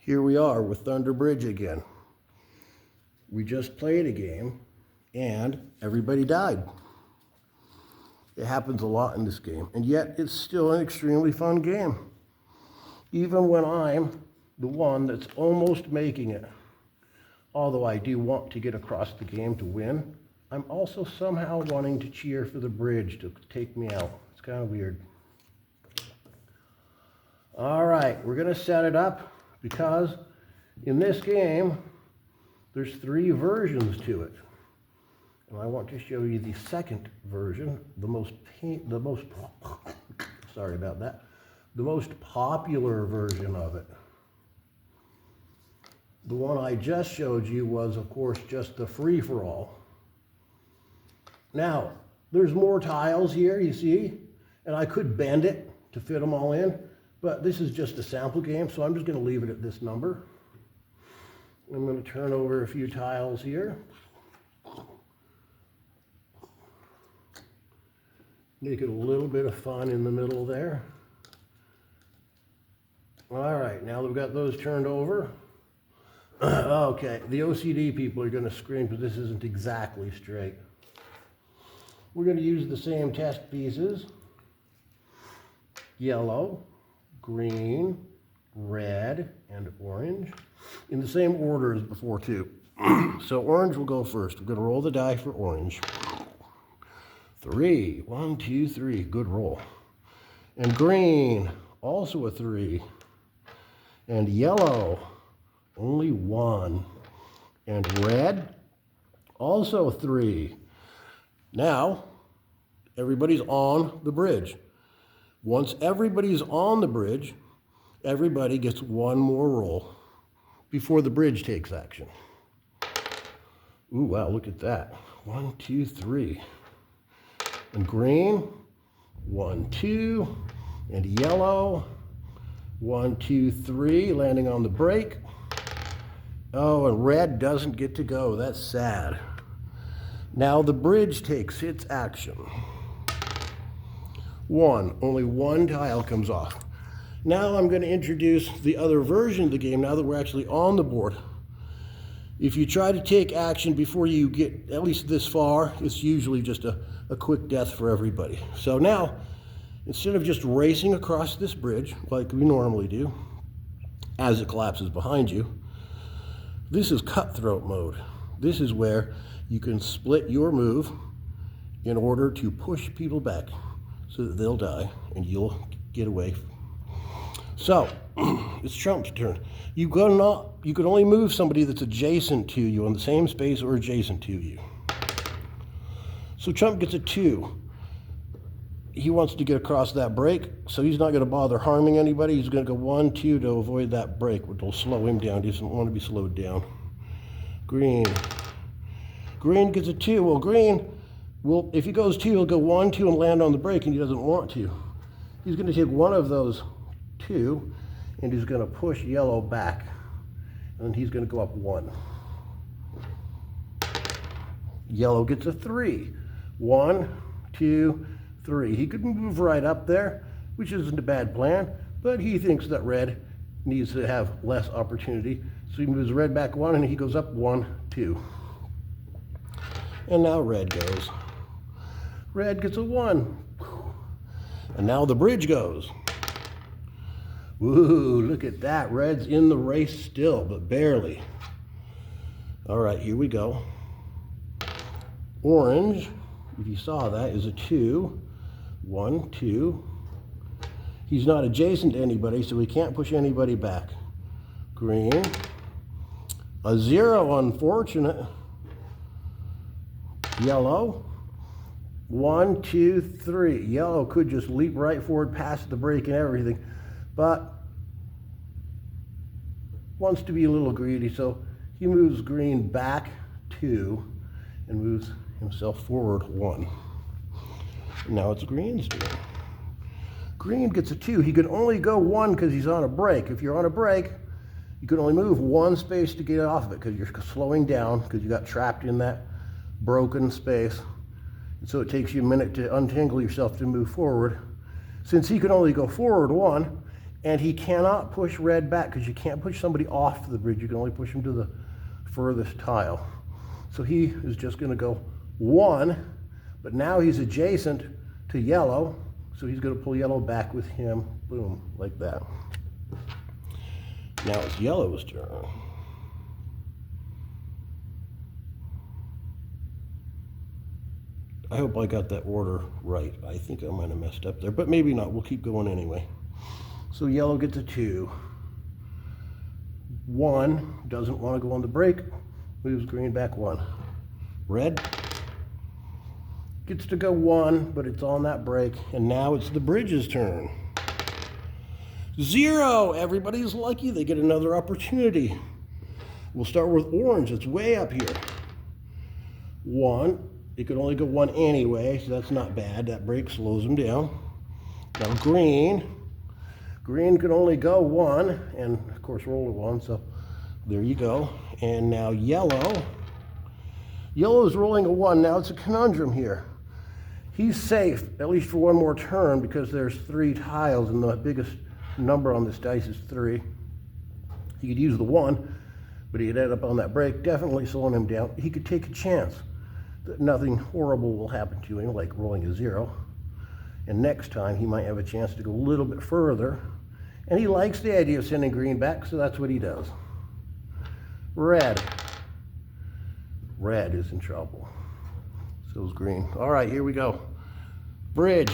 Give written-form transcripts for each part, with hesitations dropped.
Here we are with Thunder Bridge again. We just played a game and everybody died. It happens a lot in this game, and yet it's still an extremely fun game. Even when I'm the one that's almost making it. Although I do want to get across the game to win, I'm also somehow wanting to cheer for the bridge to take me out. It's kind of weird. All right, we're gonna set it up because in this game, there's 3 versions to it. And I want to show you the second version, the most popular version of it. The one I just showed you was, of course, just the free-for-all. Now, there's more tiles here, you see, and I could bend it to fit them all in, but this is just a sample game, so I'm just going to leave it at this number. I'm going to turn over a few tiles here. Make it a little bit of fun in the middle there. All right, now that we've got those turned over, okay, the OCD people are going to scream because this isn't exactly straight. We're going to use the same test pieces: yellow, green, red, and orange, in the same order as before too. So orange will go first. We're going to roll the die for orange. 3, 1, 2, 3, good roll. And green, also a 3. And yellow, only 1. And red, also 3. Now, everybody's on the bridge. Once everybody's on the bridge, everybody gets one more roll before the bridge takes action. Ooh, wow, look at that. 1, 2, 3. And green, 1, 2. And yellow, 1, 2, 3, landing on the break. Oh, and red doesn't get to go. That's sad. Now the bridge takes its action. 1, only 1 tile comes off. Now I'm going to introduce the other version of the game now that we're actually on the board. If you try to take action before you get at least this far, it's usually just a quick death for everybody. So now, instead of just racing across this bridge like we normally do, as it collapses behind you, this is cutthroat mode. This is where you can split your move in order to push people back so that they'll die and you'll get away. So, it's Trump's turn. You can only move somebody that's adjacent to you in the same space or adjacent to you. So Trump gets a 2. He wants to get across that break, so he's not going to bother harming anybody. He's going to go 1, 2 to avoid that break, which will slow him down. He doesn't want to be slowed down. Green. Green gets a 2. Well, green, if he goes 2, he'll go 1, 2 and land on the break, and he doesn't want to. He's going to take one of those 2, and he's going to push yellow back, and then he's going to go up 1. Yellow gets a 3. 1, 2, 3. He could move right up there, which isn't a bad plan, but he thinks that red needs to have less opportunity. So he moves red back 1, and he goes up 1, 2. And now red goes. Red gets a 1. And now the bridge goes. Woo, look at that. Red's in the race still, but barely. All right, here we go. Orange, if you saw that, is a 2. 1, 2. He's not adjacent to anybody, so he can't push anybody back. Green, a 0, unfortunate. Yellow, 1, 2, 3. Yellow could just leap right forward past the break and everything, but wants to be a little greedy, so he moves green back 2 and moves himself forward 1. Now it's green's turn. Green gets a 2. He can only go 1 because he's on a break. If you're on a break, you can only move 1 space to get off of it because you're slowing down because you got trapped in that broken space. And so it takes you a minute to untangle yourself to move forward. Since he can only go forward 1, And he cannot push red back because you can't push somebody off the bridge. You can only push him to the furthest tile. So he is just going to go 1, but now he's adjacent to yellow, so he's going to pull yellow back with him. Boom, like that. Now it's yellow's turn. I hope I got that order right. I think I might have messed up there, but maybe not. We'll keep going anyway. So yellow gets a 2. 1, doesn't want to go on the break, moves green back 1. Red gets to go 1, but it's on that break, and now it's the bridge's turn. 0, everybody's lucky, they get another opportunity. We'll start with orange, it's way up here. 1, it could only go 1 anyway, so that's not bad, that break slows them down. Now green could only go 1, and of course roll a 1, so there you go. And now yellow is rolling a 1, now it's a conundrum here. He's safe, at least for one more turn, because there's 3 tiles, and the biggest number on this dice is 3. He could use the 1, but he'd end up on that break, definitely slowing him down. He could take a chance that nothing horrible will happen to him, like rolling a 0. And next time, he might have a chance to go a little bit further. And he likes the idea of sending green back, so that's what he does. Red is in trouble. So is green. All right, here we go. Bridge.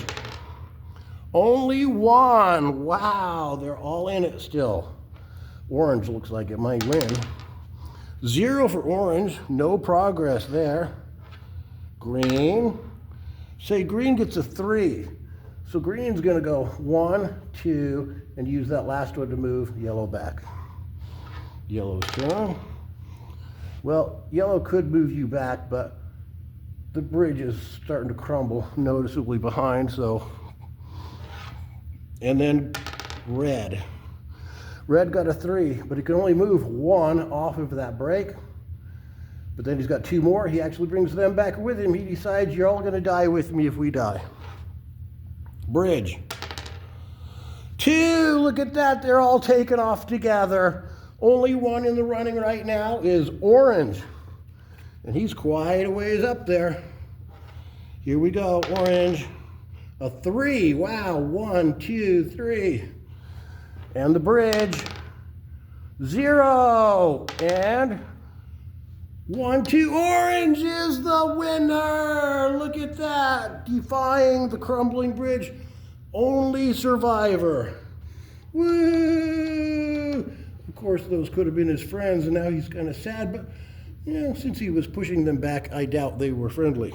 Only 1. Wow, they're all in it still. Orange looks like it might win. 0 for orange. No progress there. Green. Say green gets a 3. So green's going to go 1, 2, and use that last one to move yellow back. Yellow's turn. Well, yellow could move you back, but the bridge is starting to crumble noticeably behind, so. And then red. Red got a 3, but he can only move 1 off of that break. But then he's got 2 more. He actually brings them back with him. He decides you're all going to die with me if we die. Bridge. 2, look at that. They're all taken off together. Only 1 in the running right now is orange. And he's quite a ways up there. Here we go, orange. A 3, wow, 1, 2, 3. And the bridge, 0. And 1, 2, orange is the winner. Look at that, defying the crumbling bridge. Only survivor. Woo! Of course, those could have been his friends, and now he's kind of sad, but you know, since he was pushing them back, I doubt they were friendly.